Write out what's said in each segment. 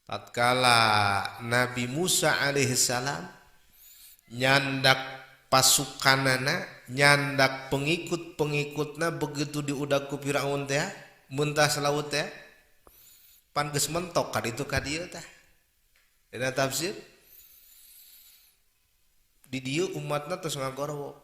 tatkala Nabi Musa alaihissalam nyandak pasukanana, nyandak pengikut-pengikutna begitu diudak ku Firaun teh muntah laut teh pan geus mentok ka ditu ka dieu tah. Dina tafsir di dieu umatna tos ngagorwo.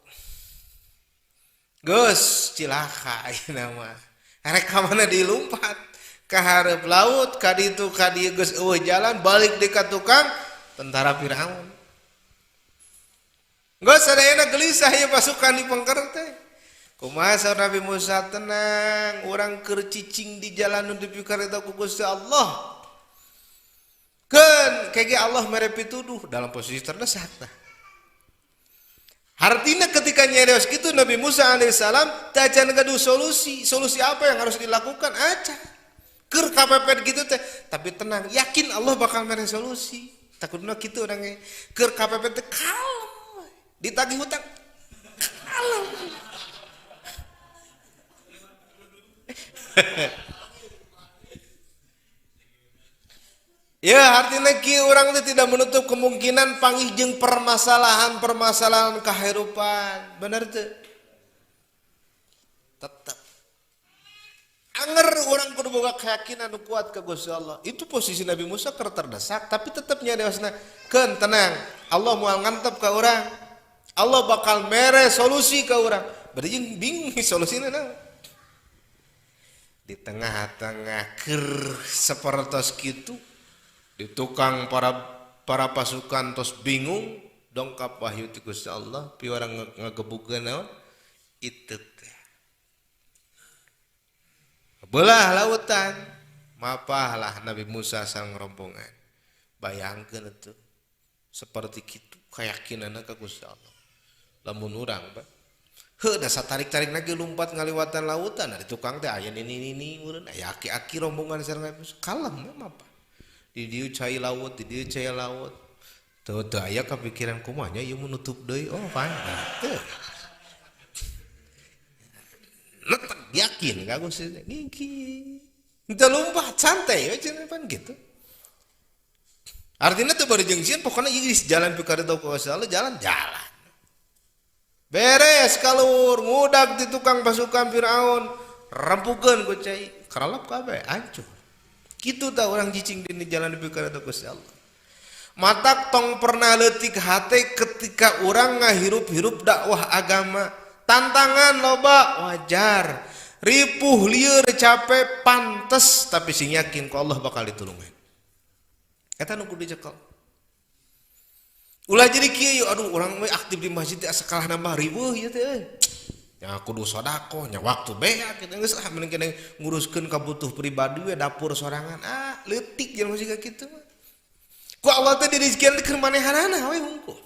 Geus cilaka ayeuna mah. Arek ka mana dilumpat ka hareup laut ka ditu ka dieu geus eueuh jalan balik deui ka tukang tentara Firaun. Geus sadayana gelisah ieu pasukan di pengker teh. Kumaha saur Nabi Musa, tenang, urang keur cicing di jalan nu dipikareta ku Gusti Allah. Keun kege Allah mere pituduh dalam posisi terdesak tah. Artinya ketika nyereos gitu Nabi Musa alaihissalam tajan gaduh solusi apa yang harus dilakukan aja keur kapepet gitu teh, tapi tenang yakin Allah bakal mere solusi. Takutna kitu urangnya keur kapepet teh kalem ditagih hutang kalem. Ya artinya kieu urang teh tidak menutup kemungkinan panggih jeung permasalahan kahirupan. Bener teu? Tetep anger orang kudu boga keyakinan nu kuat ka Gusti Allah. Itu posisi Nabi Musa keur terdesak tapi tetep nyadeosna keun tenang, Allah moal ngantep ka urang. Allah bakal mere solusi ka urang. Bari jeung bingung solusina naon. Di tengah-tengah keur sapertos kitu di tukang para pasukan tos bingung dongkap wahyu ti Gusti Allah pi orang ngagebukeun naon itu teh belah lautan mapahlah Nabi Musa sang rombongan. Bayangkeun atuh seperti kitu keyakinanna ka Gusti Allah lamun urang heuh da satarik-tarik lagi lumpat ngaliwatan lautan ada tukang teh aya nini urang aya aki-aki rombongan sareng Nabi Musa kalem mah apa di dieu cai laut di dieu cai laut teu aya kapikiran kumaha nya ieu menutup deui oh panjang teu letak yakin ka Gusti ngiki henteu lumpat santai we cenah pan gitu. Artinya teu bari jeung sieun pokona ieu jalan pikareta ku Allah jalan beres kalur ngudag di tukang pasukan Firaun rempukeun ku cai karalap kabeh hancur. Kitu tah urang cicing di jalan pikareta Gusti Allah. Matak tong pernah leutik hate ketika urang ngahirup-hirup dakwah agama. Tantangan loba wajar. Ripuh lieur capek pantes tapi sing yakin ku Allah bakal ditulungan. Eta nu kudu dicekel. Ulah jadi kieu aduh urang we aktif di masjid teh asa kalah nambah ribuh ieu teh. Ya kudu sedekah nya waktu beak kita geus ah mending kene nguruskeun kabutuh pribadi we dapur sorangan leutik jelema siga kitu mah. Ku Allah teh dirizkieun keur manehanana we hungkul.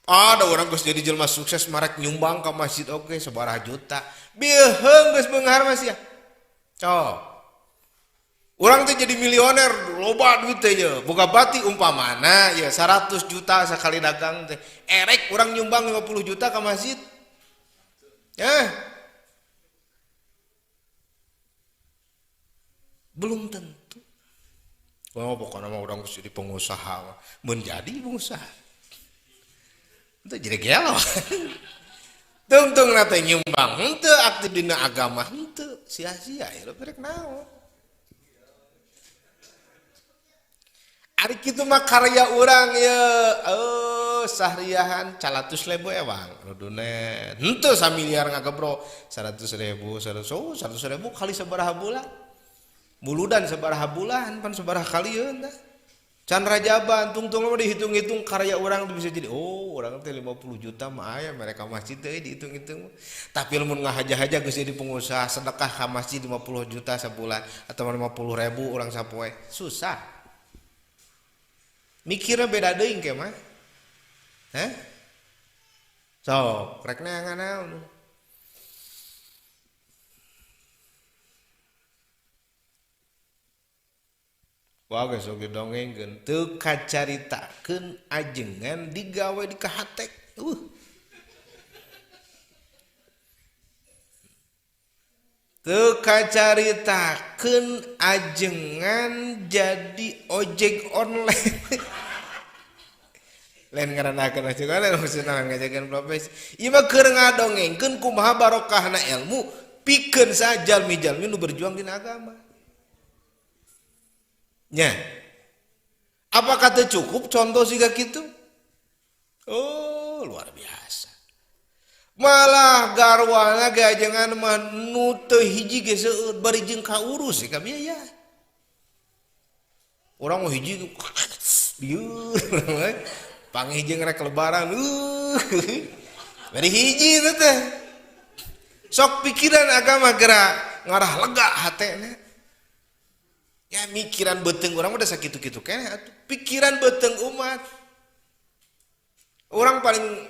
Ada orang geus jadi jelema sukses marek nyumbang ka masjid oke sabaraha juta. Beuheung geus beunghar mah sia. Cok. Urang teh jadi milioner loba duit teh ye. Boga bati umpamana ya 100 juta sakali dagang teh. Erek urang nyumbang 50 juta ka masjid. Belum tentu. Oh pokoknya mah urang geus jadi pengusaha, menjadi pengusaha. Itu jadi gelo. Tungtung nate nyumbang, henteu aktif dina agama, henteu sia-sia ya rek naon. Ari kitu mah karya urang ya sahriahan 100.000 ewang rudune henteu samiliar ngagebro 100.000 kali sabaraha bulan muludan sabaraha bulan pan sabaraha kalieun tah can rajaban tungtung mah dihitung-hitung karya urang bisa jadi urang teh 50 juta mah aya mereka masjid teh dihitung-hitung tapi lamun ngahaja-haja geus jadi pengusaha sedekah ka masjid 50 juta sabulan atau 50.000 urang sapoe susah. Mikirnya beda deing ke mah. Sok, rek neangan naon. Wah geus oge dongengkeun teu kacaritakeun ajengan digawe di kahatek. teu kacaritakeun ajengan jadi ojek online. Lain ngarannakeun ojek online maksudna ngajakeun profesi. Ieu mah keur ngadongengkeun kumaha barokahna ilmu pikeun sa jalmi-jalmi nu berjuang dina agama. Nya. Apakah teu cukup contoh siga kitu? Oh, luar biasa. Malah garwana ge ajengan mah nu teu hiji ge seueur bari jeung kaurus ka biaya. Urang mah hiji bieu pangihjeung rek lebaran. Bari hiji teh teh. Sok pikiran agama gerak ngarah lega hatena. Ya mikiran beteng urang mah da sakitu-kitu keneh atuh. Pikiran beteng umat. Orang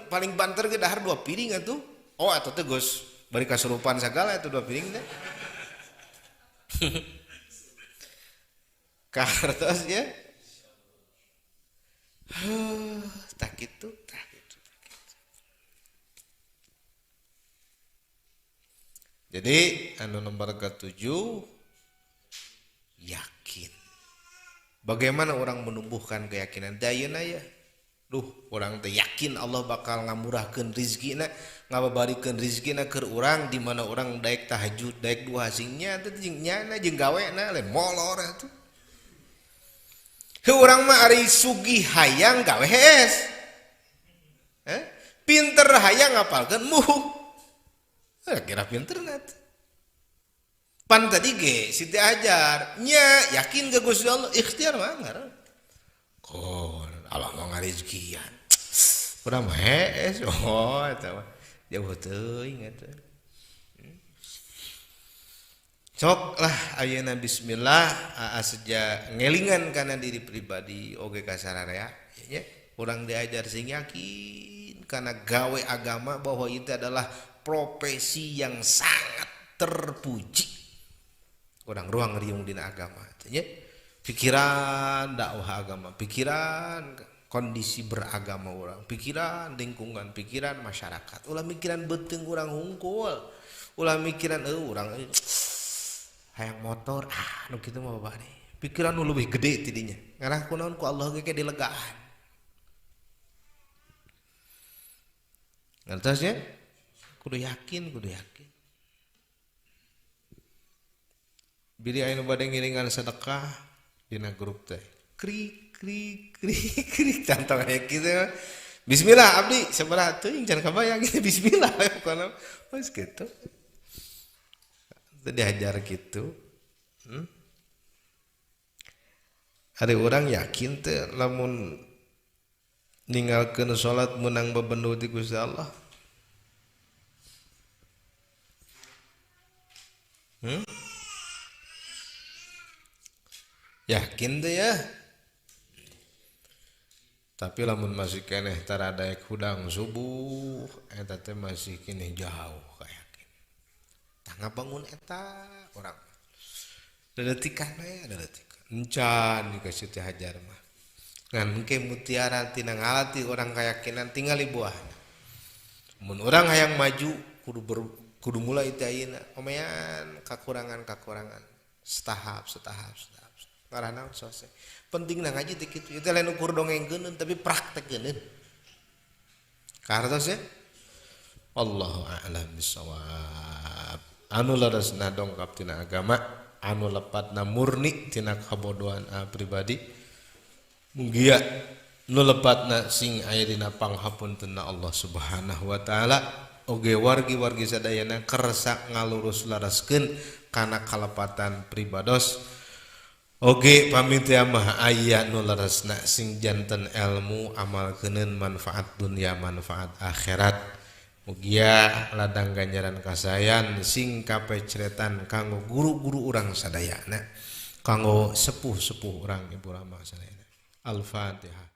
paling banter ge dahar 2 piring atuh. Oh atuh teh geus bari kasurupan sagala atuh 2 piring teh. Kartos ya. Tak kitu. Jadi anu nomor ke-7 yakin. Bagaimana orang menumbuhkan keyakinan? Dayeuna ya. Duh, orang teh yakin Allah bakal ngamurahkeun rizkina, ngababarikeun rizkina keur urang di mana orang daek tahajud, daek duha singnya teh jeung nyana jeung gawena lain molor atuh. Heuh urang mah ari sugih hayang gawe hees. Pinter hayang ngapalkeun muhung. Kira pinterna teh. Pan tadi ge Siti ajar nya yakin ke Gusti Allah ikhtiar mah ngaran. Kon Allah mau ngarizkian. Urang mah hees. Oh eta mah jauh teuing eta. Sok lah ayeuna bismillah saja ngelingan kana diri pribadi oge ka sararea nya urang diajar sing yakin kana gawe agama bahwa itu adalah profesi yang sangat terpuji. Urang ruang riung dina agama nya. Pikiran dakwah agama, pikiran kondisi beragama orang, pikiran lingkungan, pikiran masyarakat. Ulah mikiran beteng urang hungkul. Ulah mikiran urang hayang motor nu kitu mah babari. Pikiran nu leuwih gede ti dinya. Ngarah kunaon ku Allah ge dilegaan. Ngertosnya? Kudu yakin. Bili aya nu bade ngiringan sedekah dina grup teh. Krik tantang aya kitu. Bismillah abdi sabaraha teuing can kabayang bismillah kono. Wes kitu. Teu diajar kitu. Ada orang yakin teh lamun ninggalkeun salat menang bebendu ti Gusti Allah. Yakin teh ya. Tapi lamun masih keneh tara daek hudang subuh eta teh masih keneh jauh kayakin. Tah ngabangun eta urang. Dadetikan we dadetikan. Encan dikasih teh hajar mah. Ngan engke mutiara tina ngalati orang kayakinan tinggali buahna. Mun urang hayang maju kudu mulai teh ayeuna omean kakurangan setahap. Karena sose. Pentingna ngaji teh kitu. Ieu teh lain ukur dongengkeun tapi praktekkeun. Kartos ya. Allahu a'lam bissawab. Anu larasna dongkap tina agama, anu lepatna murni tina kabodohan pribadi. Mugia nu lepatna sing aya dina panghapuntenna Allah Subhanahu wa taala oge wargi-wargi sadayana kersa ngalurus laraskeun kana kalepatan pribados. Oge pamitia mah aya nu larasna sing janten ilmu amalkeuneun manfaat dunia manfaat akhirat. Mugia ladang ganjaran kasayan sing kapecretan kanggo guru-guru urang sadayana, kanggo sepuh-sepuh urang ibu rama sadayana. Al-Fatihah.